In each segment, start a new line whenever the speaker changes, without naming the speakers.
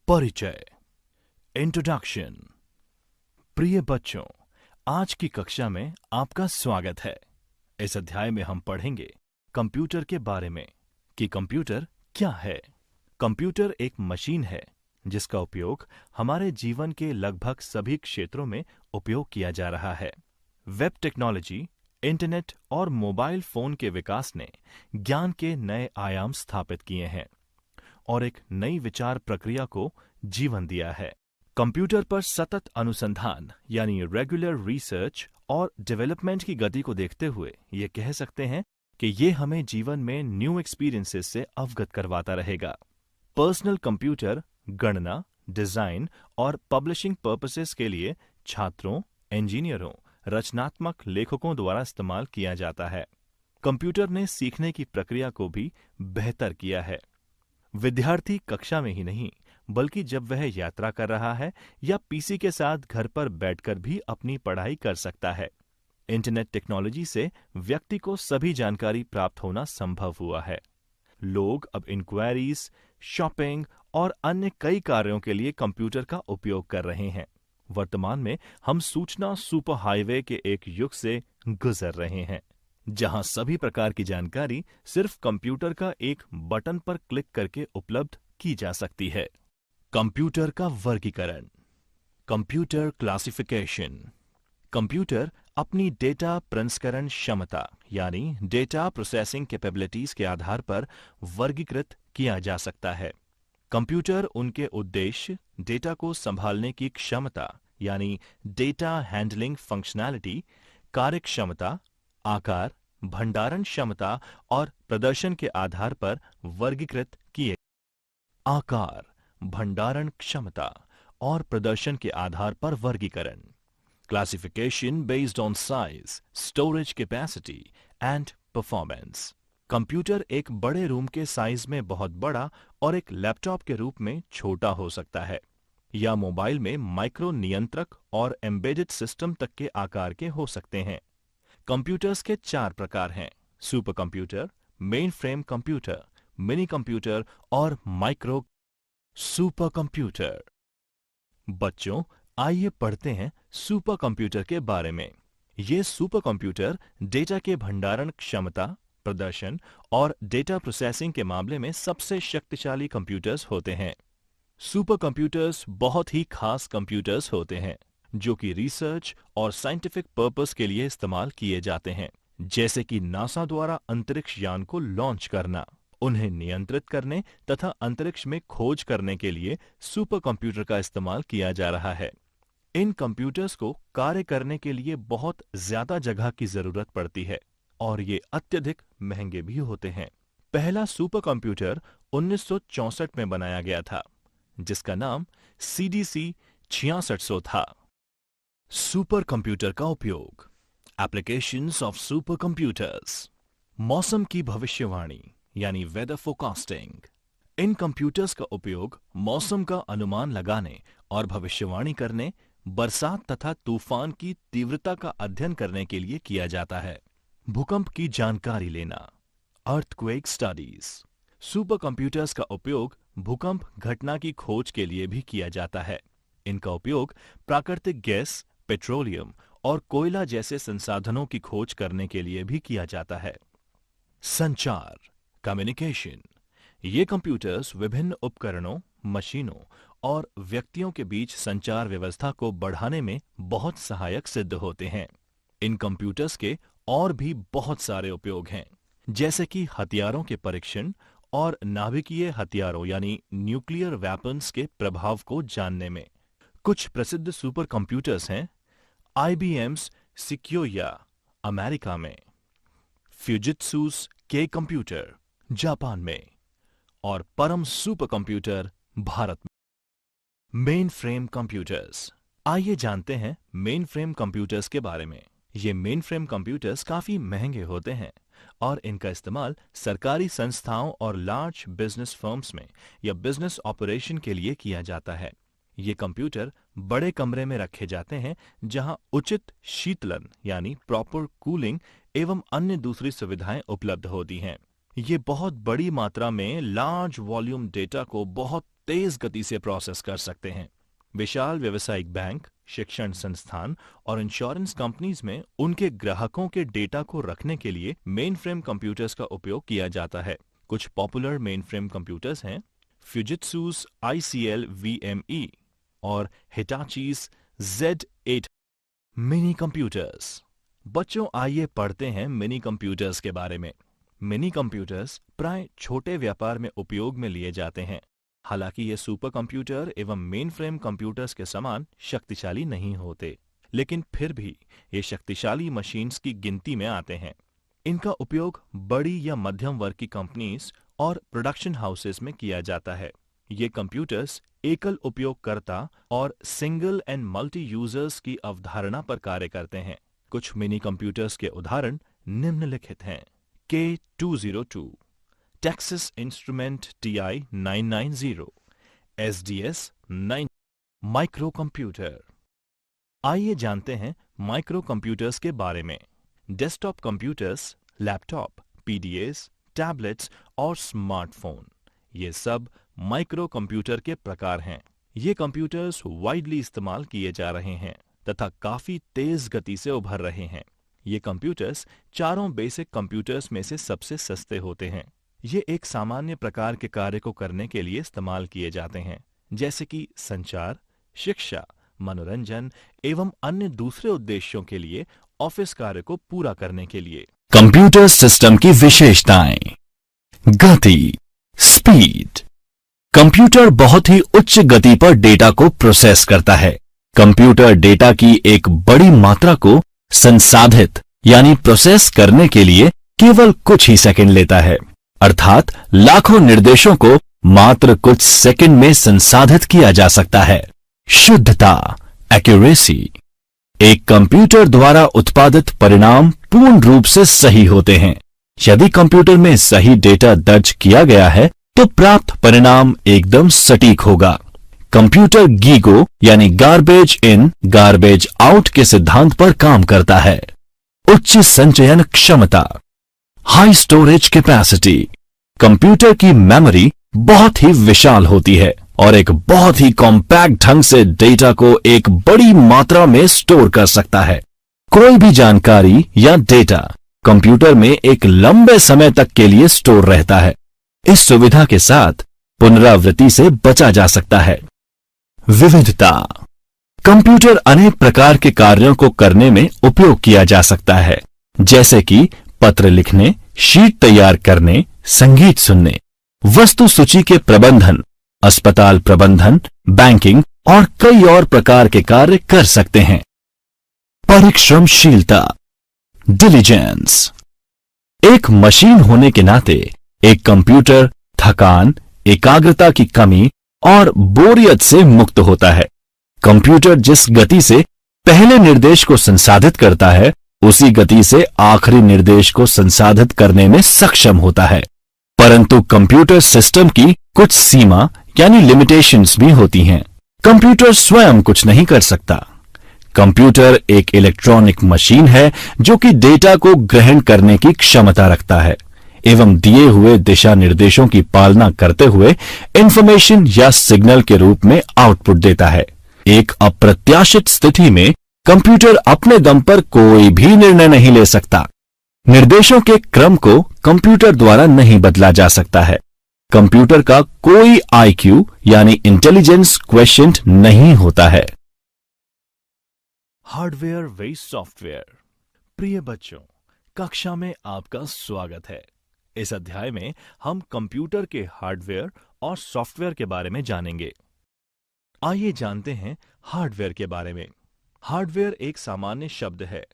परिचय, इंट्रोडक्शन। प्रिय बच्चों, आज की कक्षा में आपका स्वागत है। इस अध्याय में हम पढ़ेंगे कंप्यूटर के बारे में कि कंप्यूटर क्या है। कंप्यूटर एक मशीन है जिसका उपयोग हमारे जीवन के लगभग सभी क्षेत्रों में उपयोग किया जा रहा है। वेब टेक्नोलॉजी, इंटरनेट और मोबाइल फोन के विकास ने ज्ञान के नए आयाम स्थापित किए हैं और एक नई विचार प्रक्रिया को जीवन दिया है। कंप्यूटर पर सतत अनुसंधान यानी रेगुलर रिसर्च और डेवलपमेंट की गति को देखते हुए ये कह सकते हैं कि ये हमें जीवन में न्यू एक्सपीरियंसेस से अवगत करवाता रहेगा। पर्सनल कंप्यूटर गणना, डिजाइन और पब्लिशिंग पर्पसेस के लिए छात्रों, इंजीनियरों, रचनात्मक लेखकों द्वारा इस्तेमाल किया जाता है। कंप्यूटर ने सीखने की प्रक्रिया को भी बेहतर किया है। विद्यार्थी कक्षा में ही नहीं बल्कि जब वह यात्रा कर रहा है या पीसी के साथ घर पर बैठकर भी अपनी पढ़ाई कर सकता है। इंटरनेट टेक्नोलॉजी से व्यक्ति को सभी जानकारी प्राप्त होना संभव हुआ है। लोग अब इंक्वायरीज, शॉपिंग और अन्य कई कार्यों के लिए कंप्यूटर का उपयोग कर रहे हैं। वर्तमान में हम सूचना सुपर हाईवे के एक युग से गुजर रहे हैं जहां सभी प्रकार की जानकारी सिर्फ कंप्यूटर का एक बटन पर क्लिक करके उपलब्ध की जा सकती है। कंप्यूटर का वर्गीकरण, कंप्यूटर क्लासिफिकेशन। कंप्यूटर अपनी डेटा प्रसंस्करण क्षमता यानी डेटा प्रोसेसिंग कैपेबिलिटीज के आधार पर वर्गीकृत किया जा सकता है। कंप्यूटर उनके उद्देश्य, डेटा को संभालने की क्षमता यानी डेटा हैंडलिंग फंक्शनैलिटी, कार्यक्षमता, आकार, भंडारण क्षमता और प्रदर्शन के आधार पर वर्गीकृत किए। आकार, भंडारण क्षमता और प्रदर्शन के आधार पर वर्गीकरण। Classification based on size, storage capacity and performance. Computer एक बड़े रूम के साइज में बहुत बड़ा और एक लैपटॉप के रूप में छोटा हो सकता है, या मोबाइल में माइक्रो नियंत्रक और एम्बेडेड सिस्टम तक के आकार के हो सकते हैं। कंप्यूटर्स के 4 प्रकार हैं: super computer, main frame computer, mini computer और माइक्रो सुपर कंप्यूटर। बच्चों, आइए पढ़ते हैं सुपर कंप्यूटर के बारे में। ये सुपर कंप्यूटर डेटा के भंडारण क्षमता, प्रदर्शन और डेटा प्रोसेसिंग के मामले में सबसे शक्तिशाली कंप्यूटर्स होते हैं। सुपर कंप्यूटर्स बहुत ही खास कंप्यूटर्स होते हैं जो कि रिसर्च और साइंटिफिक पर्पस के लिए इस्तेमाल किए जाते हैं, जैसे कि नासा द्वारा अंतरिक्ष यान को लॉन्च करना। उन्हें नियंत्रित करने तथा अंतरिक्ष में खोज करने के लिए सुपर कंप्यूटर का इस्तेमाल किया जा रहा है। इन कंप्यूटर्स को कार्य करने के लिए बहुत ज्यादा जगह की जरूरत पड़ती है और ये अत्यधिक महंगे भी होते हैं। पहला सुपर कंप्यूटर 1964 में बनाया गया था जिसका नाम CDC 6600 था। सुपर कंप्यूटर का उपयोग, एप्लीकेशंस ऑफ सुपर कंप्यूटर्स। मौसम की भविष्यवाणी यानी वेदर फोरकास्टिंग। इन कंप्यूटर्स का उपयोग मौसम का अनुमान लगाने और भविष्यवाणी करने, बरसात तथा तूफान की तीव्रता का अध्ययन करने के लिए किया जाता है। भूकंप की जानकारी लेना, अर्थक्वेक स्टडीज। सुपर कंप्यूटर्स का उपयोग भूकंप घटना की खोज के लिए भी किया जाता है। इनका उपयोग प्राकृतिक गैस, पेट्रोलियम और कोयला जैसे संसाधनों की खोज करने के लिए भी किया जाता है। संचार, कम्युनिकेशन। ये कंप्यूटर्स विभिन्न उपकरणों, मशीनों और व्यक्तियों के बीच संचार व्यवस्था को बढ़ाने में बहुत सहायक सिद्ध होते हैं। इन कंप्यूटर्स के और भी बहुत सारे उपयोग हैं, जैसे कि हथियारों के परीक्षण और नाभिकीय हथियारों यानी न्यूक्लियर वेपन्स के प्रभाव को जानने में। कुछ प्रसिद्ध सुपर कंप्यूटर्स हैं: IBM's Sequoia अमेरिका में, फ्यूजित्सु's K कंप्यूटर जापान में और परम सुपर कंप्यूटर भारत में। Main frame computers. आइए जानते हैं मेन फ्रेम कंप्यूटर्स के बारे में। ये मेन फ्रेम कंप्यूटर्स काफी महंगे होते हैं और इनका इस्तेमाल सरकारी संस्थाओं और लार्ज बिजनेस फर्म्स में या बिजनेस ऑपरेशन के लिए किया जाता है। ये कंप्यूटर बड़े कमरे में रखे जाते हैं जहां उचित शीतलन यानी प्रॉपर कूलिंग एवं अन्य दूसरी सुविधाएं उपलब्ध होती हैं। ये बहुत बड़ी मात्रा में लार्ज वॉल्यूम डेटा को बहुत तेज गति से प्रोसेस कर सकते हैं। विशाल व्यावसायिक बैंक, शिक्षण संस्थान और इंश्योरेंस कंपनीज में उनके ग्राहकों के डेटा को रखने के लिए मेनफ्रेम कंप्यूटर्स का उपयोग किया जाता है। कुछ पॉपुलर मेनफ्रेम कंप्यूटर्स हैं फ्यूजित्सु's ICL VME और हिटाची's Z8 मिनी कंप्यूटर्स। बच्चों, आइए पढ़ते हैं मिनी कंप्यूटर्स के बारे में। मिनी कंप्यूटर्स प्राय छोटे व्यापार में उपयोग में लिए जाते हैं। हालांकि ये सुपर कंप्यूटर एवं मेनफ्रेम कंप्यूटर्स के समान शक्तिशाली नहीं होते, लेकिन फिर भी ये शक्तिशाली मशीन्स की गिनती में आते हैं। इनका उपयोग बड़ी या मध्यम वर्ग की कंपनीज और प्रोडक्शन हाउसेस में किया जाता है। ये कंप्यूटर्स एकल उपयोगकर्ता और सिंगल एंड मल्टी यूजर्स की अवधारणा पर कार्य करते हैं। कुछ मिनी कंप्यूटर्स के उदाहरण निम्नलिखित हैं। K202, Texas Instrument TI-990, SDS 9 micro computer. आइए जानते हैं माइक्रो कंप्यूटर्स के बारे में। Desktop computers, laptop, PDAs, tablets और स्मार्टफोन, ये सब माइक्रो कंप्यूटर के प्रकार हैं। ये कंप्यूटर्स वाइडली इस्तेमाल किए जा रहे हैं तथा काफी तेज गति से उभर रहे हैं। ये कंप्यूटर्स चारों बेसिक कंप्यूटर्स में से सबसे सस्ते होते हैं। ये एक सामान्य प्रकार के कार्य को करने के लिए इस्तेमाल किए जाते हैं, जैसे कि संचार, शिक्षा, मनोरंजन एवं अन्य दूसरे उद्देश्यों के लिए, ऑफिस कार्य को पूरा करने के लिए।
कंप्यूटर सिस्टम की विशेषताएं। गति, स्पीड। कंप्यूटर बहुत ही उच्च गति पर डेटा को प्रोसेस करता है। कंप्यूटर डेटा की एक बड़ी मात्रा को संसाधित यानी प्रोसेस करने के लिए केवल कुछ ही सेकंड लेता है, अर्थात लाखों निर्देशों को मात्र कुछ सेकंड में संसाधित किया जा सकता है। शुद्धता, एक्यूरेसी। एक कंप्यूटर द्वारा उत्पादित परिणाम पूर्ण रूप से सही होते हैं। यदि कंप्यूटर में सही डेटा दर्ज किया गया है तो प्राप्त परिणाम एकदम सटीक होगा। कंप्यूटर गीगो यानी गार्बेज इन गार्बेज आउट के सिद्धांत पर काम करता है। उच्च संचयन क्षमता, हाई स्टोरेज कैपेसिटी। कंप्यूटर की मेमोरी बहुत ही विशाल होती है और एक बहुत ही कॉम्पैक्ट ढंग से डेटा को एक बड़ी मात्रा में स्टोर कर सकता है। कोई भी जानकारी या डेटा कंप्यूटर में एक लंबे समय तक के लिए स्टोर रहता है। इस सुविधा के साथ पुनरावृत्ति से बचा जा सकता है। विविधता। कंप्यूटर अनेक प्रकार के कार्यों को करने में उपयोग किया जा सकता है, जैसे कि पत्र लिखने, शीट तैयार करने, संगीत सुनने, वस्तु सूची के प्रबंधन, अस्पताल प्रबंधन, बैंकिंग और कई और प्रकार के कार्य कर सकते हैं। परिश्रमशीलता, डिलीजेंस। एक मशीन होने के नाते एक कंप्यूटर थकान, एकाग्रता की कमी और बोरियत से मुक्त होता है। कंप्यूटर जिस गति से पहले निर्देश को संसाधित करता है, उसी गति से आखिरी निर्देश को संसाधित करने में सक्षम होता है। परंतु कंप्यूटर सिस्टम की कुछ सीमा यानी लिमिटेशंस भी होती हैं। कंप्यूटर स्वयं कुछ नहीं कर सकता। कंप्यूटर एक इलेक्ट्रॉनिक मशीन है जो कि डेटा को ग्रहण करने की क्षमता रखता है एवं दिए हुए दिशा निर्देशों की पालना करते हुए इंफॉर्मेशन या सिग्नल के रूप में आउटपुट देता है। एक अप्रत्याशित स्थिति में कंप्यूटर अपने दम पर कोई भी निर्णय नहीं ले सकता। निर्देशों के क्रम को कंप्यूटर द्वारा नहीं बदला जा सकता है। कंप्यूटर का कोई IQ यानी इंटेलिजेंस क्वेश्चंट नहीं होता है।
हार्डवेयर व सॉफ्टवेयर। प्रिय बच्चों, कक्षा में आपका स्वागत है। इस अध्याय में हम कंप्यूटर के हार्डवेयर और सॉफ्टवेयर के बारे में जानेंगे। आइए जानते हैं हार्डवेयर के बारे में। हार्डवेयर एक सामान्य शब्द है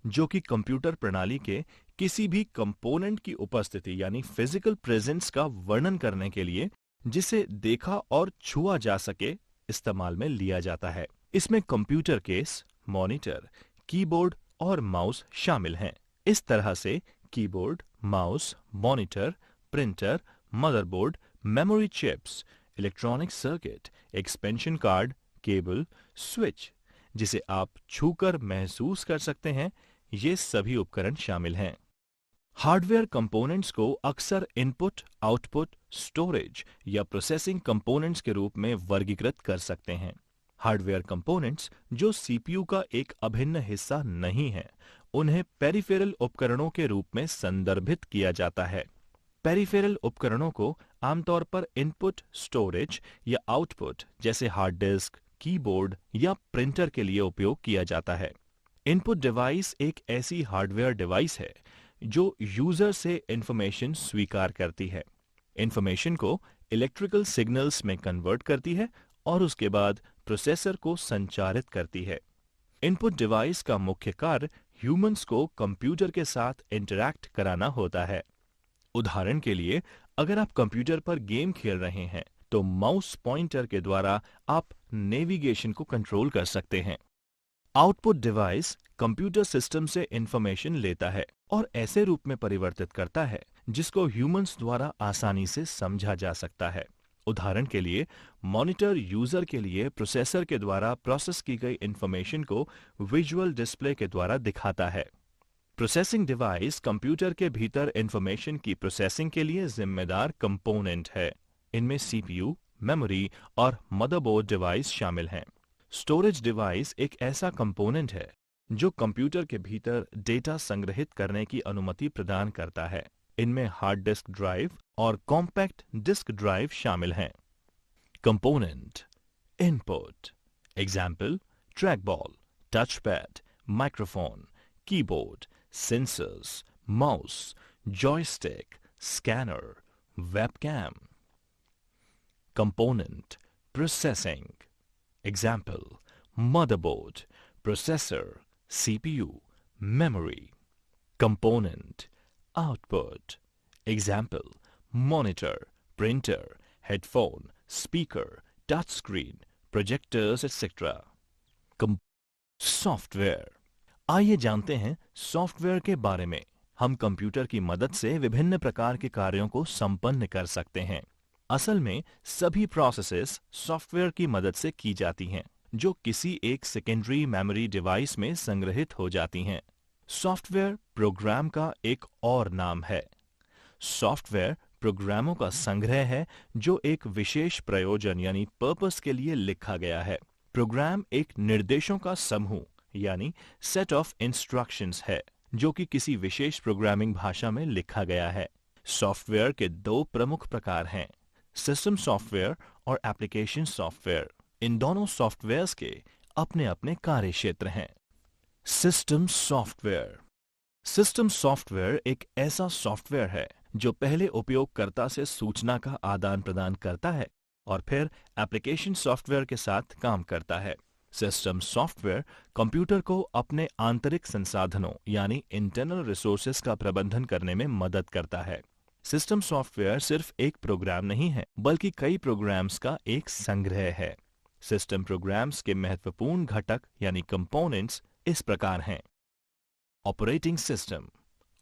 जो कि कंप्यूटर प्रणाली के किसी भी कंपोनेंट की उपस्थिति यानी फिजिकल प्रेजेंस का वर्णन करने के लिए, जिसे देखा और छुआ जा सके, इस्तेमाल में लिया जाता है। इसमें कंप्यूटर केस, मॉनिटर, कीबोर्ड और माउस शामिल हैं। इस तरह से keyboard, mouse, monitor, printer, motherboard, memory chips, electronic circuit, expansion card, cable, switch जिसे आप छूकर महसूस कर सकते हैं, ये सभी उपकरण शामिल हैं। हार्डवेयर कंपोनेंट्स को अक्सर इनपुट, आउटपुट, स्टोरेज या प्रोसेसिंग कंपोनेंट्स के रूप में वर्गीकृत कर सकते हैं। हार्डवेयर कंपोनेंट्स जो सीपीयू का एक अभिन्न हिस्सा नहीं है, उन्हें पेरिफेरल उपकरणों के रूप में संदर्भित किया जाता है। पेरिफेरल उपकरणों को आमतौर पर इनपुट, स्टोरेज या आउटपुट जैसे हार्ड डिस्क, कीबोर्ड या प्रिंटर के लिए उपयोग किया जाता है। इनपुट डिवाइस एक ऐसी हार्डवेयर डिवाइस है जो यूजर से इंफॉर्मेशन स्वीकार करती है, इंफॉर्मेशन को इलेक्ट्रिकल सिग्नल्स में कन्वर्ट करती है और उसके बाद प्रोसेसर को संचारित करती है। इनपुट डिवाइस का मुख्य कार्य ह्यूमंस को कंप्यूटर के साथ इंटरैक्ट कराना होता है। उदाहरण के लिए, अगर आप कंप्यूटर पर गेम खेल रहे हैं तो माउस पॉइंटर के द्वारा आप नेविगेशन को कंट्रोल कर सकते हैं। आउटपुट डिवाइस कंप्यूटर सिस्टम से इंफॉर्मेशन लेता है और ऐसे रूप में परिवर्तित करता है जिसको ह्यूमंस द्वारा आसानी से समझा जा सकता है। उदाहरण के लिए, मॉनिटर यूजर के लिए प्रोसेसर के द्वारा प्रोसेस की गई इंफॉर्मेशन को विजुअल डिस्प्ले के द्वारा दिखाता है। प्रोसेसिंग डिवाइस कंप्यूटर के भीतर इंफॉर्मेशन की प्रोसेसिंग के लिए जिम्मेदार कंपोनेंट है। इनमें सीपीयू, मेमोरी और मदरबोर्ड डिवाइस शामिल हैं। स्टोरेज डिवाइस एक ऐसा कंपोनेंट है जो कंप्यूटर के भीतर डेटा संग्रहित करने की अनुमति प्रदान करता है। इनमें हार्ड डिस्क ड्राइव और कॉम्पैक्ट डिस्क ड्राइव शामिल हैं। Component input example track ball, touch pad, microphone, keyboard, sensors, mouse, joystick, scanner, webcam. Component processing example motherboard, processor, CPU, memory. Component output example monitor, printer, headphone, speaker, touch screen, projectors etc. Software. आइए जानते हैं software के बारे में। हम computer की मदद से विभिन्न प्रकार के कार्यों को संपन्न कर सकते हैं। असल में सभी प्रोसेसेस सॉफ्टवेयर की मदद से की जाती हैं, जो किसी एक सेकेंडरी मेमोरी डिवाइस में संग्रहित हो जाती हैं। सॉफ्टवेयर प्रोग्राम का एक और नाम है। सॉफ्टवेयर प्रोग्रामों का संग्रह है जो एक विशेष प्रयोजन यानी पर्पस के लिए लिखा गया है। प्रोग्राम एक निर्देशों का समूह यानी सेट ऑफ इंस्ट्रक्शंस है जो कि किसी विशेष प्रोग्रामिंग भाषा में लिखा गया है। सॉफ्टवेयर के दो प्रमुख प्रकार हैं, सिस्टम सॉफ्टवेयर और एप्लीकेशन सॉफ्टवेयर। इन दोनों सॉफ्टवेयर्स के अपने अपने कार्य क्षेत्र हैं। System software. सिस्टम सॉफ्टवेयर एक ऐसा सॉफ्टवेयर है जो पहले उपयोगकर्ता से सूचना का आदान प्रदान करता है और फिर एप्लीकेशन सॉफ्टवेयर के साथ काम करता है। सिस्टम सॉफ्टवेयर कंप्यूटर को अपने आंतरिक संसाधनों यानी इंटरनल रिसोर्सेज का प्रबंधन करने में मदद करता है। सिस्टम सॉफ्टवेयर सिर्फ एक प्रोग्राम नहीं है, बल्कि कई प्रोग्राम्स का एक संग्रह है। सिस्टम प्रोग्राम्स के महत्वपूर्ण घटक यानी कंपोनेंट्स इस प्रकार हैं। Operating system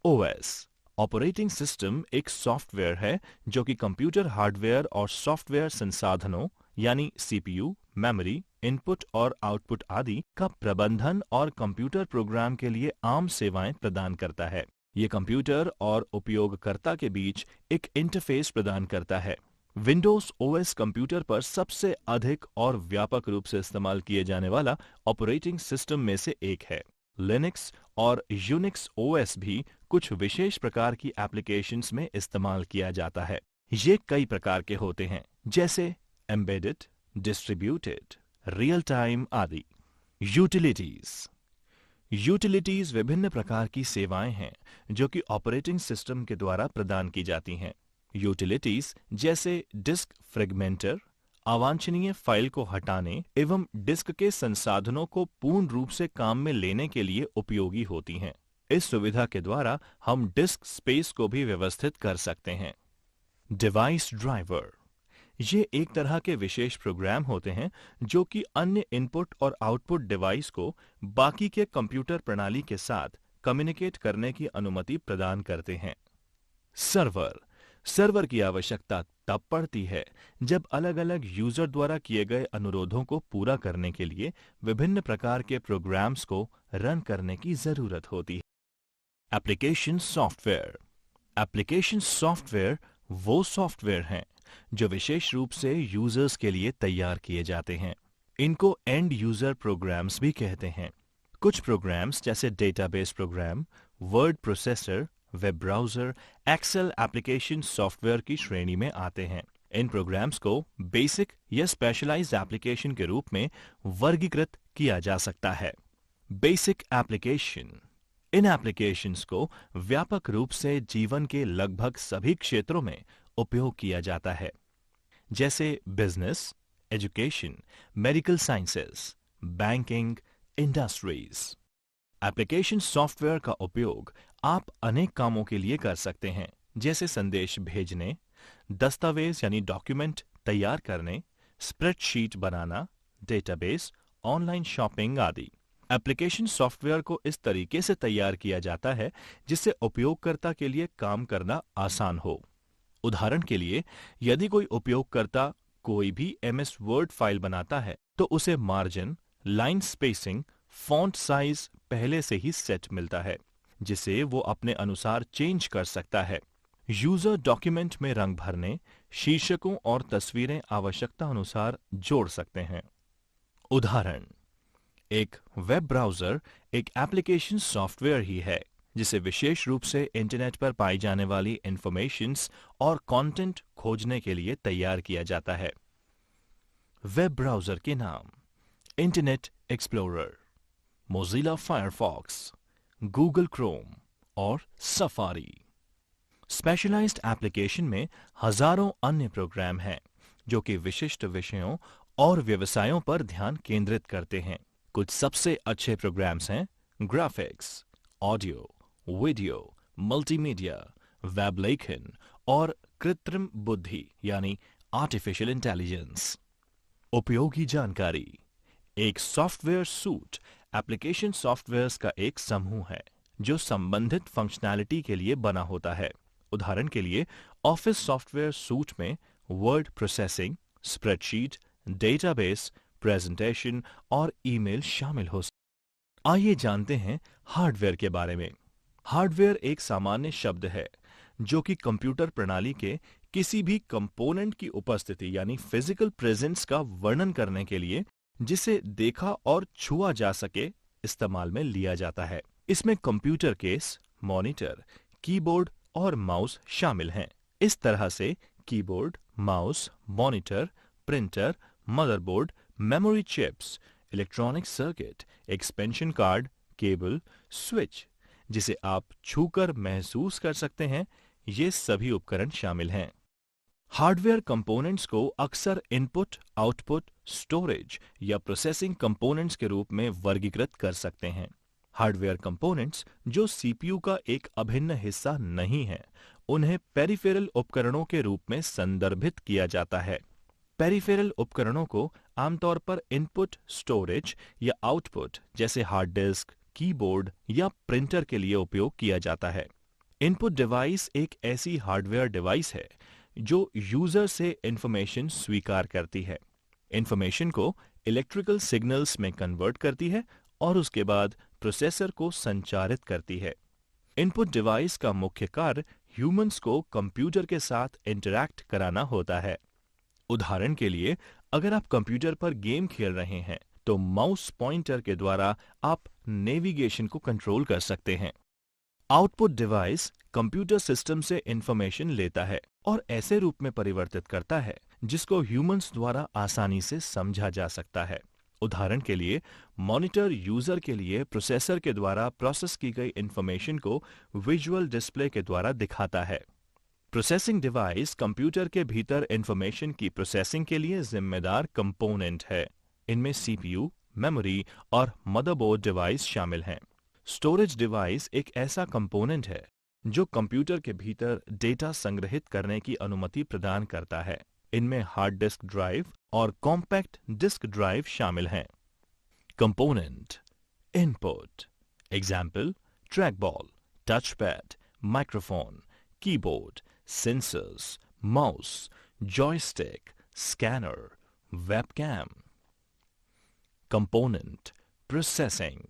OS. Operating system एक सॉफ्टवेयर है जो कि कंप्यूटर हार्डवेयर और सॉफ्टवेयर संसाधनों यानी सीपीयू, मेमोरी, इनपुट और आउटपुट आदि का प्रबंधन और कंप्यूटर प्रोग्राम के लिए आम सेवाएं प्रदान करता है। ये कंप्यूटर और उपयोगकर्ता के बीच एक इंटरफेस प्रदान करता है। विंडोज ओएस कंप्यूटर पर सबसे अधिक और व्यापक रूप से इस्तेमाल किए जाने वाला ऑपरेटिंग सिस्टम में से एक है। लिनक्स और यूनिक्स ओएस भी कुछ विशेष प्रकार की एप्लीकेशंस में इस्तेमाल किया जाता है। ये कई प्रकार के होते हैं, जैसे एम्बेडेड, डिस्ट्रीब्यूटेड, रियल टाइम आदि। यूटिलिटीज। यूटिलिटीज विभिन्न प्रकार की सेवाएं हैं जो कि ऑपरेटिंग सिस्टम के द्वारा प्रदान की जाती हैं। यूटिलिटीज जैसे डिस्क फ्रेगमेंटर, अवांछनीय फाइल को हटाने एवं डिस्क के संसाधनों को पूर्ण रूप से काम में लेने के लिए उपयोगी होती हैं। इस सुविधा के द्वारा हम डिस्क स्पेस को भी व्यवस्थित कर सकते हैं। Device driver. ये एक तरह के विशेष प्रोग्राम होते हैं जो कि अन्य इनपुट और आउटपुट डिवाइस को बाकी के कंप्यूटर प्रणाली के साथ कम्युनिकेट करने की अनुमति प्रदान करते हैं। सर्वर। सर्वर की आवश्यकता तब पड़ती है जब अलग अलग यूजर द्वारा किए गए अनुरोधों को पूरा करने के लिए विभिन्न प्रकार के प्रोग्राम्स को रन करने की जरूरत होती है। Application software. एप्लीकेशन सॉफ्टवेयर वो सॉफ्टवेयर हैं जो विशेष रूप से यूजर्स के लिए तैयार किए जाते हैं। इनको एंड यूजर प्रोग्राम्स भी कहते हैं। कुछ प्रोग्राम्स जैसे database program, word processor, web browser, Excel application software की श्रेणी में आते हैं। इन प्रोग्राम्स को बेसिक या स्पेशलाइज्ड एप्लीकेशन के रूप में वर्गीकृत किया जा सकता है। Basic application. इन एप्लीकेशंस को व्यापक रूप से जीवन के लगभग सभी क्षेत्रों में उपयोग किया जाता है, जैसे business, education, medical sciences, banking, industries. Application software का उपयोग आप अनेक कामों के लिए कर सकते हैं, जैसे संदेश भेजने, दस्तावेज यानी डॉक्यूमेंट तैयार करने, स्प्रेडशीट बनाना, डेटाबेस, ऑनलाइन शॉपिंग आदि। एप्लीकेशन सॉफ्टवेयर को इस तरीके से तैयार किया जाता है जिससे उपयोगकर्ता के लिए काम करना आसान हो। उदाहरण के लिए, यदि कोई उपयोगकर्ता कोई भी एमएस वर्ड फाइल बनाता है तो उसे margin, line spacing, font size पहले से ही सेट मिलता है जिसे वो अपने अनुसार चेंज कर सकता है। यूजर डॉक्यूमेंट में रंग भरने, शीर्षकों और तस्वीरें आवश्यकता अनुसार जोड़ सकते हैं। उदाहरण, एक वेब ब्राउजर एक एप्लीकेशन सॉफ्टवेयर ही है जिसे विशेष रूप से इंटरनेट पर पाई जाने वाली इंफॉर्मेशंस और कंटेंट खोजने के लिए तैयार किया जाता है। वेब ब्राउजर के नाम: internet explorer, Mozilla Firefox, Google Chrome और सफारी। स्पेशलाइज्ड एप्लीकेशन में हजारों अन्य प्रोग्राम हैं जो कि विशिष्ट विषयों और व्यवसायों पर ध्यान केंद्रित करते हैं। कुछ सबसे अच्छे प्रोग्राम्स हैं graphics, audio, video, multimedia, web लेखन और कृत्रिम बुद्धि यानी आर्टिफिशियल इंटेलिजेंस। उपयोगी जानकारी। एक सॉफ्टवेयर सूट एप्लीकेशन सॉफ्टवेयर्स का एक समूह है जो संबंधित फंक्शनैलिटी के लिए बना होता है। उदाहरण के लिए, ऑफिस सॉफ्टवेयर सूट में word processing, spreadsheet, database, presentation और ईमेल शामिल हो सकते हैं। आइए जानते हैं हार्डवेयर के बारे में। हार्डवेयर एक सामान्य शब्द है जो कि कंप्यूटर प्रणाली के किसी भी कंपोनेंट की उपस्थिति यानी फिजिकल प्रेजेंस का वर्णन करने के लिए जिसे देखा और छुआ जा सके इस्तेमाल में लिया जाता है। इसमें कंप्यूटर केस, मॉनिटर, कीबोर्ड और माउस शामिल हैं। इस तरह से keyboard, mouse, monitor, printer, motherboard, memory chips, electronic circuit, expansion card, cable, switch जिसे आप छूकर महसूस कर सकते हैं, ये सभी उपकरण शामिल हैं। हार्डवेयर कंपोनेंट्स को अक्सर इनपुट, आउटपुट, स्टोरेज या प्रोसेसिंग कंपोनेंट्स के रूप में वर्गीकृत कर सकते हैं। हार्डवेयर कंपोनेंट्स जो सीपीयू का एक अभिन्न हिस्सा नहीं है, उन्हें पेरिफेरल उपकरणों के रूप में संदर्भित किया जाता है। पेरिफेरल उपकरणों को आमतौर पर इनपुट, स्टोरेज या आउटपुट जैसे हार्ड डिस्क, कीबोर्ड या प्रिंटर के लिए उपयोग किया जाता है। इनपुट डिवाइस एक ऐसी हार्डवेयर डिवाइस है जो यूजर से इंफॉर्मेशन स्वीकार करती है, इंफॉर्मेशन को इलेक्ट्रिकल सिग्नल्स में कन्वर्ट करती है और उसके बाद प्रोसेसर को संचारित करती है। इनपुट डिवाइस का मुख्य कार्य ह्यूमंस को कंप्यूटर के साथ इंटरैक्ट कराना होता है। उदाहरण के लिए, अगर आप कंप्यूटर पर गेम खेल रहे हैं तो माउस पॉइंटर के द्वारा आप नेविगेशन को कंट्रोल कर सकते हैं। आउटपुट डिवाइस कंप्यूटर सिस्टम से इंफॉर्मेशन लेता है और ऐसे रूप में परिवर्तित करता है जिसको ह्यूमंस द्वारा आसानी से समझा जा सकता है। उदाहरण के लिए, मॉनिटर यूजर के लिए प्रोसेसर के द्वारा प्रोसेस की गई इंफॉर्मेशन को विजुअल डिस्प्ले के द्वारा दिखाता है। प्रोसेसिंग डिवाइस कंप्यूटर के भीतर इंफॉर्मेशन की प्रोसेसिंग के लिए जिम्मेदार कंपोनेंट है। इनमें सीपीयू, मेमोरी और मदरबोर्ड डिवाइस शामिल हैं। स्टोरेज डिवाइस एक ऐसा कंपोनेंट है जो कंप्यूटर के भीतर डेटा संग्रहित करने की अनुमति प्रदान करता है। इनमें हार्ड डिस्क ड्राइव और कॉम्पैक्ट डिस्क ड्राइव शामिल हैं। Component input example trackball, touchpad, microphone, keyboard, sensors, mouse, joystick, scanner, webcam. Component, processing.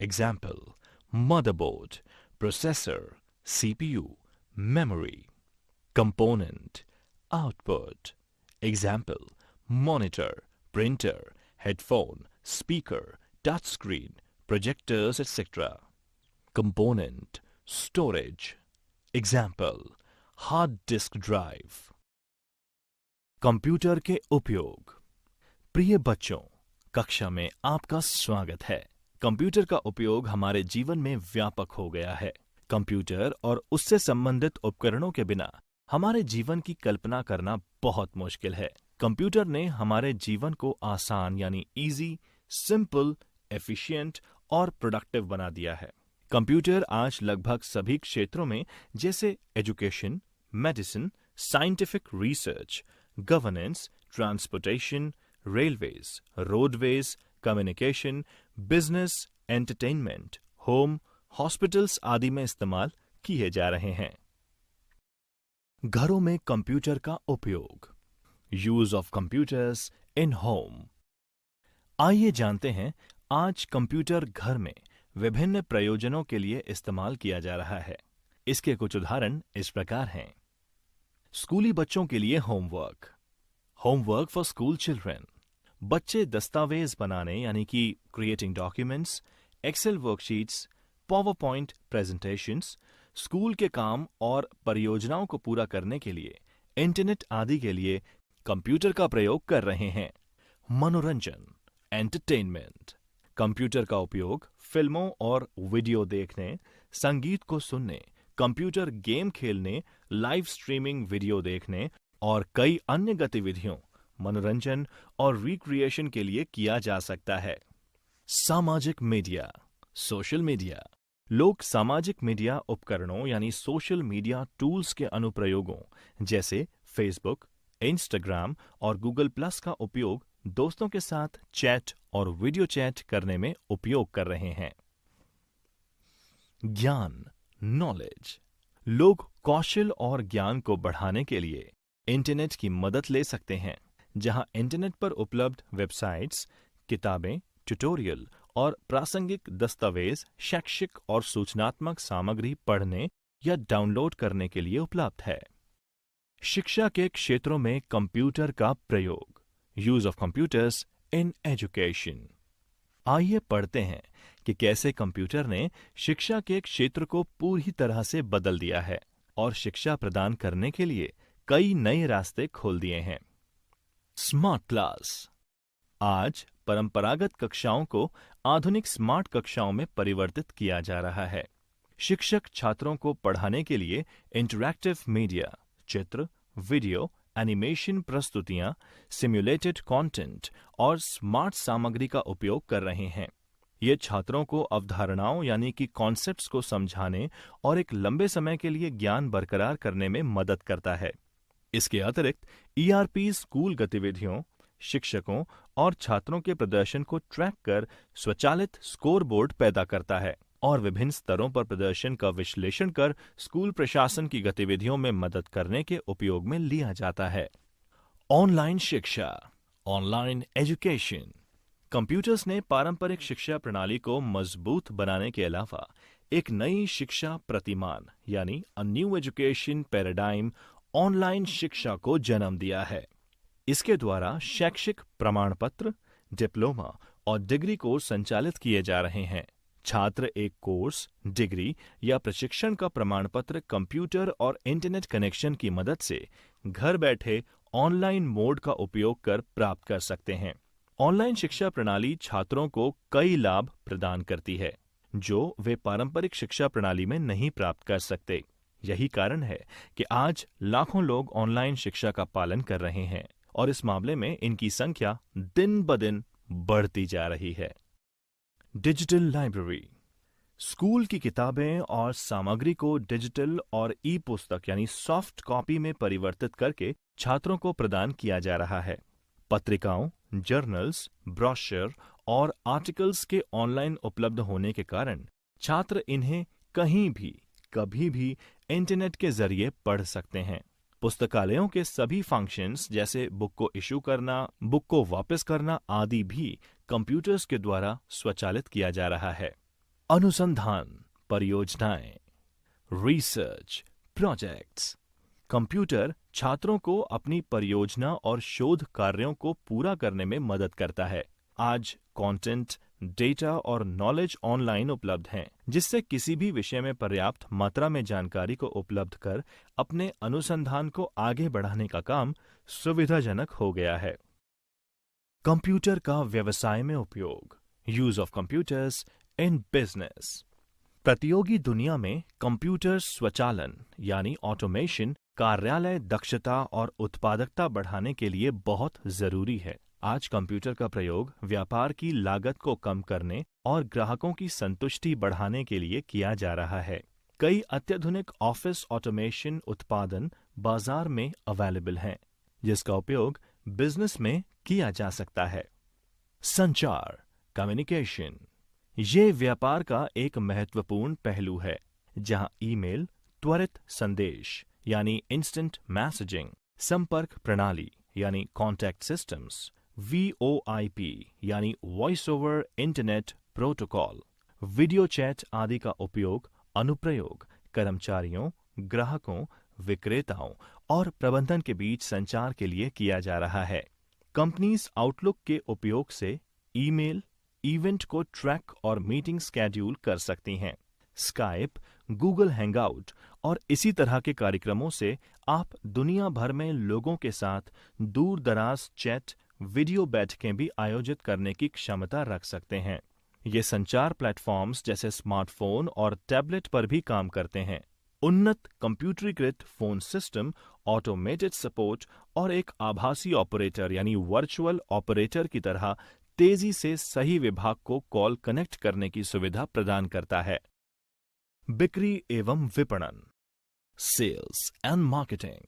Example, motherboard, processor, CPU, memory. Component, output. Example, monitor, printer, headphone, speaker, touchscreen, projectors, etc. Component, storage. Example, hard disk drive. Computer के उपयोग। प्रिय बच्चों, कक्षा में आपका स्वागत है। Computer का उपयोग हमारे जीवन में व्यापक हो गया है। कंप्यूटर और उससे संबंधित उपकरणों के बिना हमारे जीवन की कल्पना करना बहुत मुश्किल है। कंप्यूटर ने हमारे जीवन को आसान यानी इजी, सिंपल, एफिशिएंट और प्रोडक्टिव बना दिया है। कंप्यूटर आज लगभग सभी क्षेत्रों में जैसे education, medicine, scientific research, governance, transportation, railways, roadways, communication, business, entertainment, home, hospitals आदि में इस्तेमाल किए जा रहे हैं। घरों में कंप्यूटर का उपयोग। Use of computers in home. आइए जानते हैं आज कंप्यूटर घर में विभिन्न प्रयोजनों के लिए इस्तेमाल किया जा रहा है। इसके कुछ उदाहरण इस प्रकार हैं। स्कूली बच्चों के लिए homework. Homework for school children. बच्चे दस्तावेज बनाने यानी कि creating documents, Excel worksheets, PowerPoint presentations, school के काम और परियोजनाओं को पूरा करने के लिए इंटरनेट आदि के लिए कंप्यूटर का प्रयोग कर रहे हैं। मनोरंजन, एंटरटेनमेंट। कंप्यूटर का उपयोग फिल्मों और वीडियो देखने, संगीत को सुनने, कंप्यूटर गेम खेलने, लाइव स्ट्रीमिंग वीडियो देखने और कई अन्य गतिविधियों, मनोरंजन और रिक्रिएशन के लिए किया जा सकता है। सामाजिक मीडिया, सोशल मीडिया। लोग सामाजिक मीडिया उपकरणों यानी सोशल मीडिया टूल्स के अनुप्रयोगों जैसे फेसबुक, इंस्टाग्राम और गूगल प्लस का उपयोग दोस्तों के साथ चैट और वीडियो चैट करने में उपयोग कर रहे हैं। ज्ञान, नॉलेज। लोग कौशल और ज्ञान को बढ़ाने के लिए इंटरनेट की मदद ले सकते हैं, जहां इंटरनेट पर उपलब्ध वेबसाइट्स, किताबें, ट्यूटोरियल और प्रासंगिक दस्तावेज शैक्षिक और सूचनात्मक सामग्री पढ़ने या डाउनलोड करने के लिए उपलब्ध है। शिक्षा के क्षेत्रों में कंप्यूटर का प्रयोग। Use of computers in education. आइए पढ़ते हैं कि कैसे कंप्यूटर ने शिक्षा के क्षेत्र को पूरी तरह से बदल दिया है और शिक्षा प्रदान करने के लिए कई नए रास्ते खोल दिए हैं। Smart class. आज परंपरागत कक्षाओं को आधुनिक स्मार्ट कक्षाओं में परिवर्तित किया जा रहा है। शिक्षक छात्रों को पढ़ाने के लिए इंटरैक्टिव मीडिया, चित्र, वीडियो, एनिमेशन प्रस्तुतियां, सिम्युलेटेड कंटेंट और स्मार्ट सामग्री का उपयोग कर रहे हैं। ये छात्रों को अवधारणाओं यानी कि कॉन्सेप्ट्स को समझाने और एक लंबे समय के लिए ज्ञान बरकरार करने में मदद करता है। इसके अतिरिक्त ईआरपी स्कूल गतिविधियों, शिक्षकों और छात्रों के प्रदर्शन को ट्रैक कर स्वचालित स्कोरबोर्ड पैदा करता है और विभिन्न स्तरों पर प्रदर्शन का विश्लेषण कर स्कूल प्रशासन की गतिविधियों में मदद करने के उपयोग में लिया जाता है। ऑनलाइन शिक्षा, ऑनलाइन एजुकेशन। कंप्यूटर्स ने पारंपरिक शिक्षा प्रणाली को मजबूत बनाने के अलावा एक नई शिक्षा प्रतिमान यानी a new education paradigm online शिक्षा को जन्म दिया है। इसके द्वारा शैक्षिक प्रमाण पत्र, डिप्लोमा और डिग्री कोर्स संचालित किए जा रहे हैं। छात्र एक कोर्स, डिग्री या प्रशिक्षण का प्रमाण पत्र कंप्यूटर और इंटरनेट कनेक्शन की मदद से घर बैठे ऑनलाइन मोड का उपयोग कर प्राप्त कर सकते हैं। ऑनलाइन शिक्षा प्रणाली छात्रों को कई लाभ प्रदान करती है जो वे पारंपरिक शिक्षा प्रणाली में नहीं प्राप्त कर सकते। यही कारण है कि आज लाखों लोग ऑनलाइन शिक्षा का पालन कर रहे हैं और इस मामले में इनकी संख्या दिन ब दिन बढ़ती जा रही है। Digital library. स्कूल की किताबें और सामग्री को डिजिटल और ई पुस्तक यानी सॉफ्ट कॉपी में परिवर्तित करके छात्रों को प्रदान किया जा रहा है। पत्रिकाओं, जर्नल्स, ब्रोशर और आर्टिकल्स के ऑनलाइन उपलब्ध होने के कारण छात्र इन्हें कहीं भी, कभी भी इंटरनेट के जरिए पढ़ सकते हैं। पुस्तकालयों के सभी फंक्शंस जैसे बुक को इशू करना, बुक को वापस करना आदि भी कंप्यूटर्स के द्वारा स्वचालित किया जा रहा है। अनुसंधान परियोजनाएं, रिसर्च प्रोजेक्ट्स। कंप्यूटर छात्रों को अपनी परियोजना और शोध कार्यों को पूरा करने में मदद करता है। आज कंटेंट, डेटा और नॉलेज ऑनलाइन उपलब्ध हैं, जिससे किसी भी विषय में पर्याप्त मात्रा में जानकारी को उपलब्ध कर अपने अनुसंधान को आगे बढ़ाने का काम सुविधाजनक हो गया है। कंप्यूटर का व्यवसाय में उपयोग, use of computers in business. प्रतियोगी दुनिया में कंप्यूटर स्वचालन यानी ऑटोमेशन कार्यालय दक्षता और उत्पादकता बढ़ाने के लिए बहुत जरूरी है। आज कंप्यूटर का प्रयोग व्यापार की लागत को कम करने और ग्राहकों की संतुष्टि बढ़ाने के लिए किया जा रहा है। कई अत्याधुनिक ऑफिस ऑटोमेशन उत्पादन बाजार में अवेलेबल हैं, जिसका उपयोग बिजनेस में किया जा सकता है। संचार, कम्युनिकेशन, ये व्यापार का एक महत्वपूर्ण पहलू है, जहां ईमेल, त्वरित संदेश यानी इंस्टेंट मैसेजिंग, संपर्क प्रणाली यानी कॉन्टैक्ट सिस्टम्स, VoIP यानी voice over internet protocol, video chat आदि का उपयोग अनुप्रयोग कर्मचारियों, ग्राहकों, विक्रेताओं और प्रबंधन के बीच संचार के लिए किया जा रहा है। कंपनीज आउटलुक के उपयोग से ईमेल, इवेंट को ट्रैक और मीटिंग स्केड्यूल कर सकती हैं। स्काइप, गूगल हैंगआउट और इसी तरह के कार्यक्रमों से आप दुनिया भर में लोगों के साथ दूर दराज चैट, वीडियो बैठकें भी आयोजित करने की क्षमता रख सकते हैं। ये संचार प्लेटफॉर्म्स जैसे स्मार्टफोन और टैबलेट पर भी काम करते हैं। उन्नत कंप्यूटरीकृत फोन सिस्टम, ऑटोमेटेड सपोर्ट और एक आभासी ऑपरेटर यानी वर्चुअल ऑपरेटर की तरह तेजी से सही विभाग को कॉल कनेक्ट करने की सुविधा प्रदान करता है। बिक्री एवं विपणन, सेल्स एंड मार्केटिंग।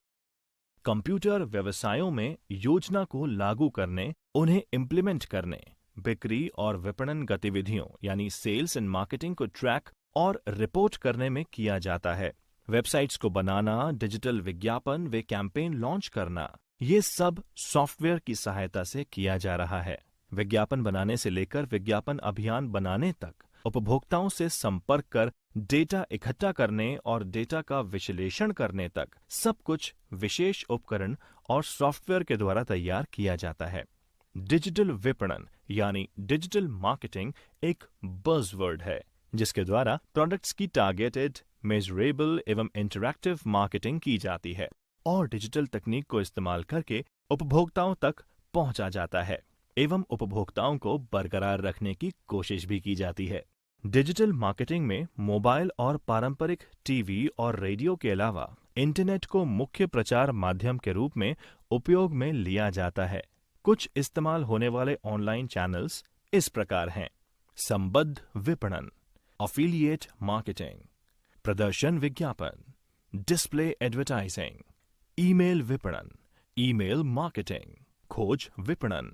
कंप्यूटर व्यवसायों में योजना को लागू करने, उन्हें इम्प्लीमेंट करने, बिक्री और विपणन गतिविधियों यानी सेल्स एंड मार्केटिंग को ट्रैक और रिपोर्ट करने में किया जाता है। वेबसाइट्स को बनाना, डिजिटल विज्ञापन व कैंपेन लॉन्च करना, ये सब सॉफ्टवेयर की सहायता से किया जा रहा है। विज्ञापन बनाने से लेकर विज्ञापन अभियान बनाने तक, उपभोक्ताओं से संपर्क कर डेटा इकट्ठा करने और डेटा का विश्लेषण करने तक, सब कुछ विशेष उपकरण और सॉफ्टवेयर के द्वारा तैयार किया जाता है। डिजिटल विपणन यानी डिजिटल मार्केटिंग एक बज़वर्ड है, जिसके द्वारा प्रोडक्ट्स की टारगेटेड, मेजरेबल एवं इंटरैक्टिव मार्केटिंग की जाती है और डिजिटल तकनीक को इस्तेमाल करके उपभोक्ताओं तक पहुंचा जाता है एवं उपभोक्ताओं को बरकरार रखने की कोशिश भी की जाती है। डिजिटल मार्केटिंग में मोबाइल और पारंपरिक टीवी और रेडियो के अलावा इंटरनेट को मुख्य प्रचार माध्यम के रूप में उपयोग में लिया जाता है। कुछ इस्तेमाल होने वाले ऑनलाइन चैनल्स इस प्रकार हैं: संबद्ध विपणन, अफिलिएट मार्केटिंग, प्रदर्शन विज्ञापन, डिस्प्ले एडवर्टाइजिंग, ईमेल विपणन, ईमेल मार्केटिंग, खोज विपणन,